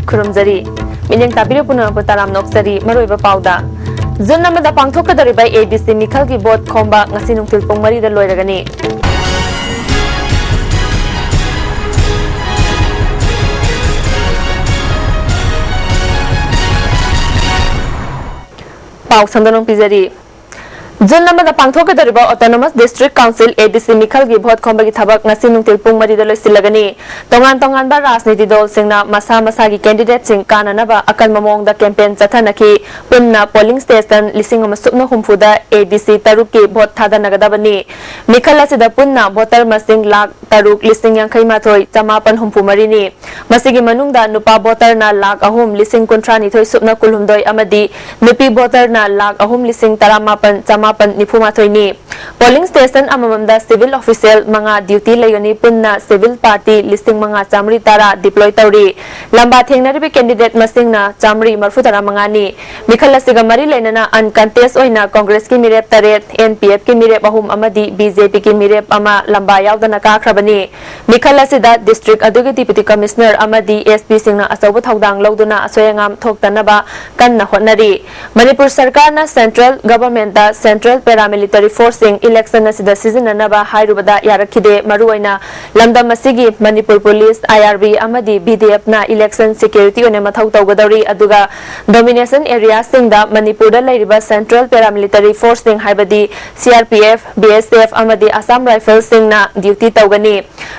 खुरुमजरी meaning ताबिरे पुनः को ताराम नोक्सरी मरोइबा पाउदा जुन नमदा पांगथोकदरिबा एबीसी मिखल की बोट खोंबा ngasi nungtil pung mari da loiragani पाउ संदनों पिजरी जुन नमदा पांगथोकदरिबा ऑटोनोमस डिस्ट्रिक्ट काउंसिल एबीसी मिखल की भोट खोंबा की थबक ngasi nungtil pung mari da loisilagani तोंगान तोंगान बा राजनीति दल सिंगना मसा मसा की कैंडिडेट सिंग काननबा अकल ममोंग दा कैंपेन चथनकी पुन्ना पोलिंग स्टेशन लिसिंग अमसुपना हुमफुदा एबीसी तरुक की भोट थादनगदबनी मिखल असिदा पुन्ना वोटर मसिंग लाख तरुक लिसिंग यांखै माथोय चमापन हुमफु मरिनी मसिगी मनुंगदा नुपा वोटर ना लाख अहुम लिसिंग कुंथ्रानिथोय सुपना कुलहुमदोय अमदी नुपी वोटर ना लाख अहुम लिसिंग तरामापन चमापन निफुमाथोयनी पोलिंग स्टेशन अमममदा सिविल ऑफिशियल मंगा ड्यूटी लेगनी पुन्ना सिविल पार्टी लिसिंग मंगा चामरी तारा डिप्लॉय तौरी लंबा थेंगनरिबे कैंडिडेट मसिंगना चामरी मरफु तारा मंगानी मिखल असिगा मरी लेनना अनकंटेस्ट ओइना कांग्रेस की मिरेप तरेत एनपीएफ की मिरेप अहुम अमदी बीजेपी की मिरेप अमा लंबा यावदना काख्रबनी मिखल असिदा डिस्ट्रिक्ट अदुगी डिप्टी कमिश्नर अमदी एसपी सिंगना अचौब थौदांग लौदुना असोयंगाम थोक्तनबा कन्ना होटनरी मणिपुर सरकार ना सेंट्रल गवर्नमेंट दा सेंट्रल पैरामिलिटरी फोर्सिंग इलेक्शन असिदा सिजननबा हाइरुबदा यारखिदे मरुओइना लमदम असिगी मणिपुर पुलिस आईआरबी अमदी बीडीएफ ना इलेक्शन सिक्योरिटी ओने मथौ तौगदौरी अदुगा डोमिनेशन एरिया सिंगदा मणिपुर दा लैरिबा सेंट्रल पैरामिलिटरी फोर्सिंग हाइबदी सीआरपीएफ बीएसएफ अमदी असम राइफल सिंगना ड्यूटी तौगनी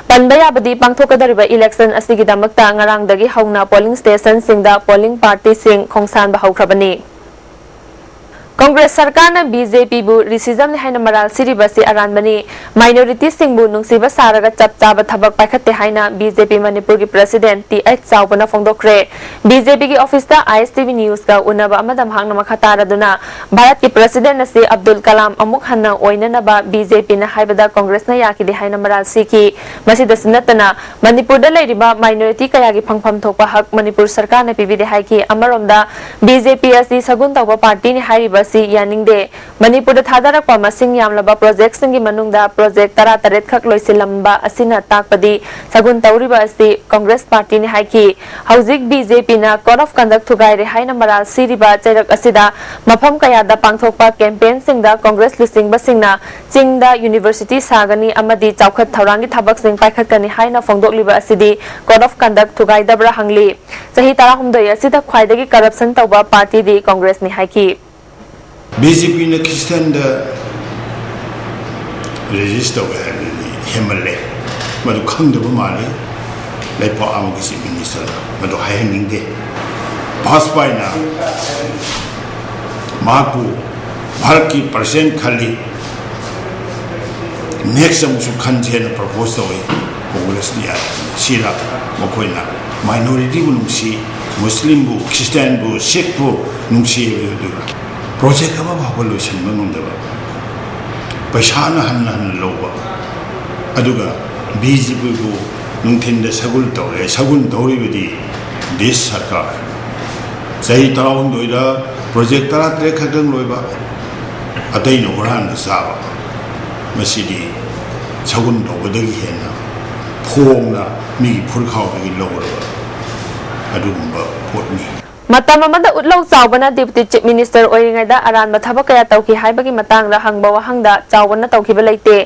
पनबा याबदी पांगथोकदरिबा election असिगिदमक्ता ngarangdagi hauna polling station singda polling party sing khongsan ba haukrabani Congress सरकार ने बीजेपी बु रिसिजम है मराल सिरिबसी अरानबनी माइनॉरिटी सिंबु नुंसिबा सारगा चपचाब थबक पाखते हाइना बीजेपी मणिपुर की प्रेसिडेंट टीएच चाउबना फोंदोक्रे बीजेपी की ऑफिस दा आईएसटीवी न्यूज का उनबा अमदम हांगना मखतारदुना भारत की प्रेसिडेंट से अब्दुल कलाम अमुक हन्ना ओइननबा बीजेपी ना हाइबदा कांग्रेस ना याकिदे हाइना मराल सिकी मसिदस नतना मणिपुर दा लेरिबा माइनॉरिटी कया की फंगफम थोपा हक मणिपुर सरकार ने पिबिदे हाइकी अमरोमदा बीजेपी असि सगुन तौबा पार्टी ने हाइबा यानिंगदे मणिपुर थादरक मसिंग यामलबा प्रोजेक्ट सिंगी मनुंगदा प्रोजेक्ट तरा तरेत खक लोइसिलंबा असिना ताकपदी सगुन तौरिबा असि कांग्रेस पार्टी ने हाइकी हौजिक बीजेपी ना कोड ऑफ कंडक्ट थुगाइरे हाइना मराल सिरिबा चैरक असिदा मफम कयादा पांगथोकपा कैंपेन सिंगदा कांग्रेस लिसिंग बसिंगना चिंगदा यूनिवर्सिटी सागनी अमदी चौखत थौरांगी थबक सिंग पाइखतकनी हाइना फोंदोकलिबा असिदी कोड ऑफ कंडक्ट थुगाइदबरा हंगली सही तरा हुमदय असिदा ख्वाइदगी करप्शन तौबा पार्टी दी कांग्रेस ने हाइकी बीजेपी ने क्रिश्चियन रजिस्टर हेमले मधु खंगदब माले लेपा किसी मिनिस्टर मधु हायनिंगदे भाजपा माकू भारत की परसेंट खाली नेक्स्ट अमुसु खंजेन प्रपोज तौई कांग्रेस ने सिरा मखोइना माइनॉरिटी बु नुंसी मुस्लिम बु क्रिश्चियन बु सिख बु नुंसी प्रोजेक्ट अमा भाव लोइसनबा ngomdaba पैसाना हन्ना हन्ना लौबा अदुगा बीजेपी को नुंथिंदा सगुल तौरे सगुल तौरिबदी देश सरकार सही तराउंदोइदा प्रोजेक्ट तरा तरे खतंग लोइबा अतैन ओरान साबा मसिदी सगुल तौबदगी हेना फोंगना मी फुरखावदगी लौरबा अदुगुंबा पोटनी मतम अमदा उतलौ चावबना डिप्टी चीफ मिनिस्टर ओइरिङैदा अरानबा थबक कया तौखि हाइबगी मतंगदा हंगबा वहंगदा चावबना तौखिबा लैते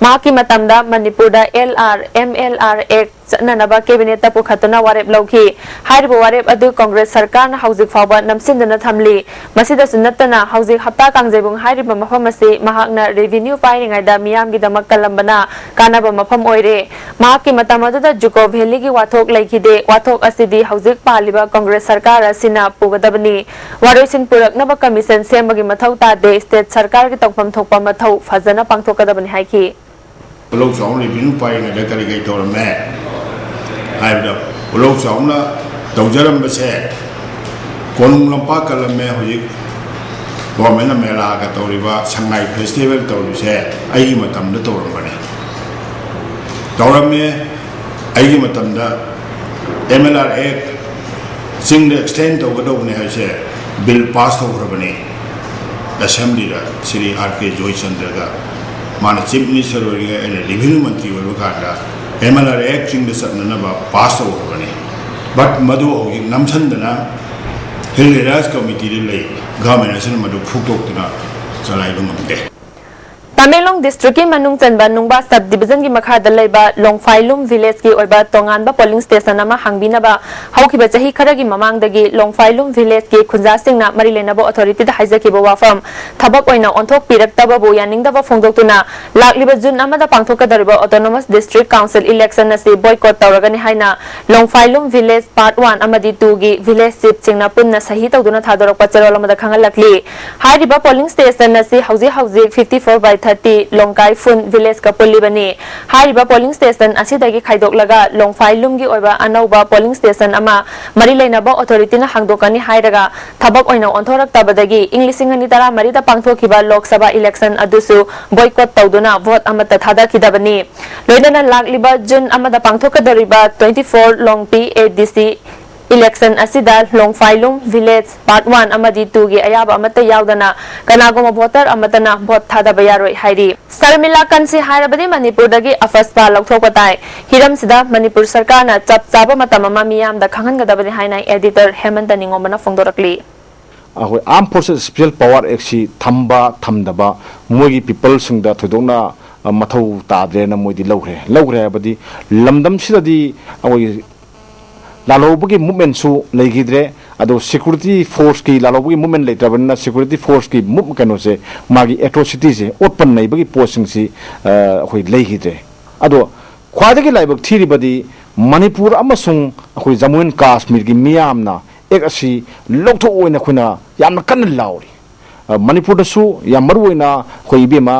माकी मतमदा मणिपुरदा एलआर एमएलआर एक्ट चननबा कैबिनेट ता पुखतना वारेप लौखि हाइरबो वारेप अदु कांग्रेस सरकार ना हौजिक फावबा नमसिनदना थमली मसिदा सुनतना हौजिक हप्ता कांगजेबुंग हाइरबा मफम असे महाकना रेवेन्यू पाइरिङैदा मियामगी दमक कलंबना कानाबा मफम ओइरे माकी मतम अदुदा जुको भेली की वाथोक लैखिदे वाथोक असिदी हौजिक पालिबा कांग्रेस सरकार असिना पुगदबनी वारोइसिन पुरकनबा कमिशन सेमबगी मथौ तादे स्टेट सरकार की तौफम थोकपा मथौ फजना पांगथोकदबनी हाइखि लोक साउंड रेवेन्यू पाइरिङैदा करिगै तौरमे हाइबदा उलोक साउंडना तौजरंबसे कोनुंग लंपा कलमे होजिक गवर्नमेंट मेला का तौरिबा संगाई फेस्टिवल तौरिसे अई मतमदा तौरंबने तौरमे अई मतमदा एमएलआर एक्ट सिंग एक्सटेंड तौगदौने हसे बिल पास तौरबने असेंबली दा श्री आरके जॉयचंद्र का मान चीफ मिनिस्टर रेवेन्यू मंत्री होगा एमएलआर एक्ट सिंग सत्ननबा पास तौरबने बट मधु होगी नमसंदना हिल एरियाज कमिटी ले गवर्नमेंट से मधु फुटोक्तना चलाइबा ngамde Tamenglong district ki manung chanba nungba subdivision ki makha da laiba Longfailum village ki oiba tonganba polling station ama hangbina ba haukiba chahi khara gi mamang dagi Longfailum village ki khunja singna mari lenabo authority da haizaki bo wafam thabak oina onthok pirak taba bo yaning da ba phongdoktuna lakliba jun amada pangthok dariba autonomous district council election asi boycott tawragani haina Longfailum village part 1 amadi 2 gi village chief chingna punna sahi tawduna thadorak pacharol amada khangalakli hairiba polling station asi hauji 54/30 Longkai Fun village ka pulibani hariba polling station asidagi khaidok laga Longfailum gi oiba anauba polling station ama marilaina ba authority na hangdokani hairaga thabak oina onthorak tabadagi Englishing ani tara marida pangthokiba Lok Sabha election adusu boycott tawduna vote amata thada kidabani loinana lagliba June amada pangthokadariba 24 Longpi ADC election asida Longfailum village part 1 amadi 2 gi ayaba amata yaudana kanagoma voter amatana vote thada bayaroi hairi sarmila kansi hairabadi Manipur dagi afaspa lokthokpatai hiram sida Manipur sarkar na chap chaba matamama miyam da khangan gadabani hainai editor Hemanta Ningomana phongdorakli armed forces special power exi thamba thamdaba mogi people singda thodona mathau tadre na moidi logre abadi lamdam sidadi Lalobugi movement su legidre ado security force ki lalobugi movement letrabana security force ki move kano se magi atrocities se open nei bagi posting si hoi legidre ado khwadagi laibak thiri badi Manipur amasung hoi Jammu and Kashmir gi miyamna ek asi loktho oina khuna yamna kan lauri Manipur da su yamaru oina hoi bema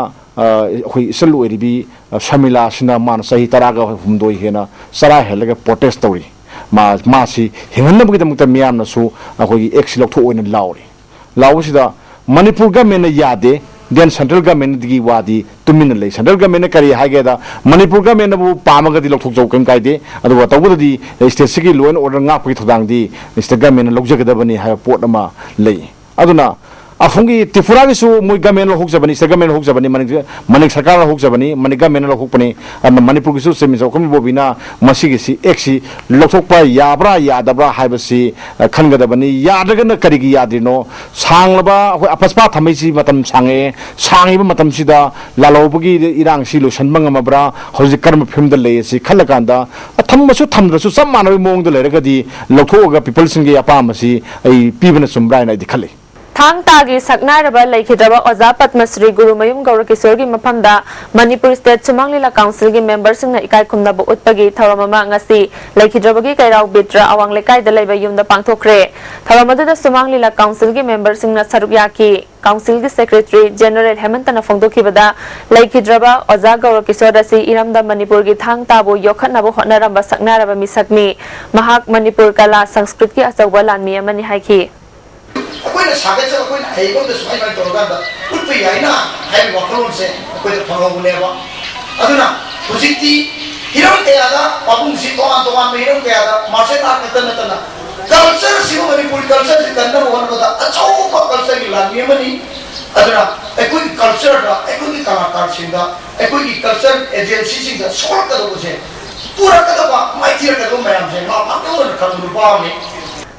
hoi selu eribi shamila sina man sahi taraga humdoi hena sara helaga protest tori Masi hinganabagi damukta miyam na su akogi exilok to oina lauri sida Manipur government yade then central government digi wadi tumin lay central government kari hageda Manipur government bu pamagadi lok thok jawkan kaide adu watawudi state sigi law and order ngapki thodang di state government lokjagadabani ha port ama lay aduna afungi Tripura gi su moi government lo hokjabani state government hokjabani manik sarkar lo hokjabani manik government lo hokpani and Manipur gi su semi so komi bobina masigi si exi lokthokpa yabra yadabra haibasi khangadabani yadagana karigi yadrino sanglaba apaspa thamisi matam sangiba matam sida lalobagi irang si lo sanbang amabra hoji karma phimda leyasi khalakanda thammasu thamdrasu sammanabi mongda leragadi lokhoga people singi apamasi ai pibana sumbra na dikhale Thang tagi saknaraba laikhidraba Oza Padmasri Guru Mayum Gaura Kishore gi mafamda Manipur State Sumanglila Council gi members singna ikai khumnabu utpagi tharamama ngasi laikhidraba gi kairau bitra awang lekai da laiba yumda pangthokre tharamadu da Sumanglila Council gi members singna sarukyaki Council gi Secretary General Hemanta na phongdokhibada laikhidraba Oza Gaura Kishore si iramda Manipur gi thang tabu yokhatnabu hotnaramba saknaraba misakni mahak Manipur kala sanskrit ki achauba lanmi amani haiki कोई सागे से कोई है को तो सुनाई कर तोड़ा दा कुछ भी है ना है वकरों से कोई तो फंगो बुलेवा अदुना पुसिती हीरो के आदा पापुं सी तो आन में हीरो के आदा मार्शल आर्ट तना कल्चर सिमो मणिपुर कल्चर से कंदर वन बता अच्छा वो कल्चर की लानी मनी अदुना कोई कल्चर का कोई कलाकार सिंगा कोई कल्चर एजेंसी सिंगा शॉर्ट कर दो से पूरा कर दो माइटी कर दो मैं हमसे ना पापा कर दो पापा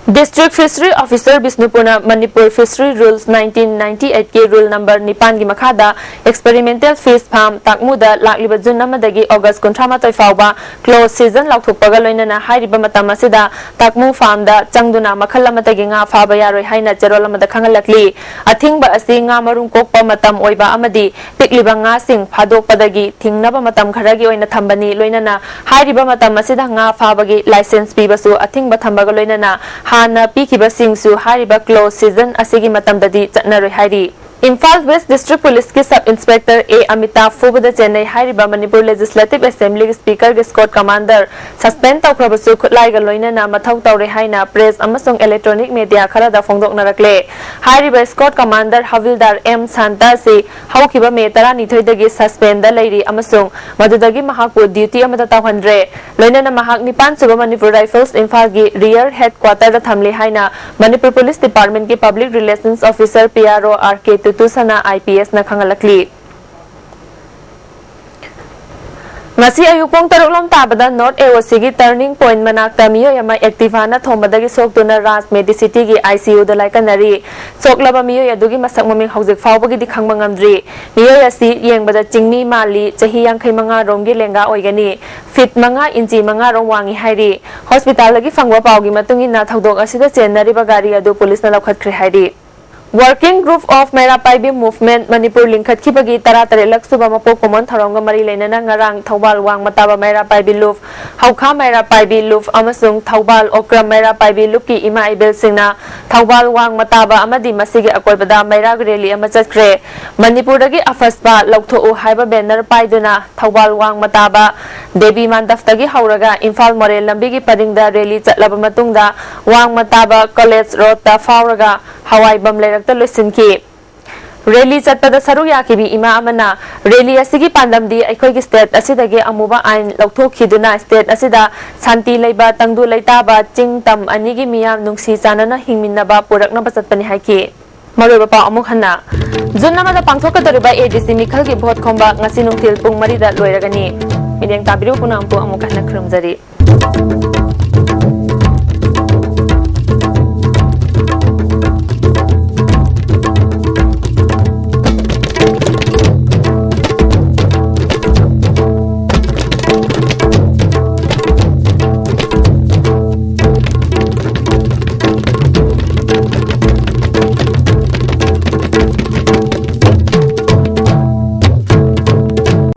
District Fishery Officer Bisnupurna Manipur Fishery Rules 1998 ke rule number 9 gi makhada experimental fish farm takmuda lakliba jun namadagi August 13 fawba close season laukthukpaga loinana hairiba matam asida takmu farm da changduna makhallamatagi nga faba yaroi haina cherolamada khangalakli athingba asi nga marum kokpa matam oiba amadi pikliba nga sing phadokpadagi thingnaba matam kharagi oina thambani loinana hairiba matam asida nga fabagi license pibasu athingba thambaga loinana Hana Pikiba Singsu Hariba close season asigi matam dadi chatnaroi hairi Imphal West District Police ki Sub Inspector A Amitabh Fubada Chennai Hariba Manipur Legislative Assembly Speaker ki Squad Commander suspend tawkhrabasu khutlai ga loina na mathau tawre haina press amasung electronic media khara da phongdok narakle Hariba Squad Commander Havildar M Santa si haukiba me tara nithoi dagi suspend da leiri amasung madudagi mahakpu duty amada tawhandre loina na mahak nipan suba Manipur Rifles Imphal gi rear headquarter da thamle haina Manipur Police Department ki Public Relations Officer PRO RK Tutusana IPS na khangalakli ngasi ayuk pong taruklom tabada North AOC gi turning point manakta miyo yama Activana thombadagi soktuna Raj Medicity gi ICU da laikanari soklaba miyo yadugi masak maming hojik fawbagi dikhang mangamdri miyo yasi yengbada chingmi mali chahi yangkhai manga romgi lenga oigani fit manga inchi manga rom wangi hairi hospital lagi fangwa pawgi matungi na thodok asida chenari bagari adu police na lakhatkre hairi Working Group of Mairapaibi Movement Manipur Lingkhat Kibagi Taratare Laksuba Mapo Common Tharonga Mari Lenana Ngarang Thobal Wang Mataba Mairapaibi Luf Hauka Mairapaibi Luf Amasung Thobal Okram Mairapaibi Luki Ima Ibel Singna Thobal Wang Mataba Amadi Masigi Akoibada Mairag Rally Amachakre Manipur Dagi Afaspa Lautho Haiba Banner Paiduna Thobal Wang Mataba Debi Mandaftagi Hauraga Infal More Lambigi Padingda Rally Chatlaba Matungda Wang Mataba College Road Ta Fauraga Hawaii Bamle Lusinki Rally Chatada Saruya Kibi Ima Amana Rally Asigi Pandamdi Aikogi State Asidagi Amuba Ain Lautho Kiduna State Asida Santi Laiba Tangdu Laitaba Ching Tam Anigi Miyam Nungsi Sanana Hingminaba Purakna Basatpani Haiki Maruba Pa Amukhana Junamada Pangthoka Doriba ADC Mikhal gi Bhot Khomba ngasi nungtil pung marida loiragani Mideng Tabiru Puna Ampu Amukhana Khurumjari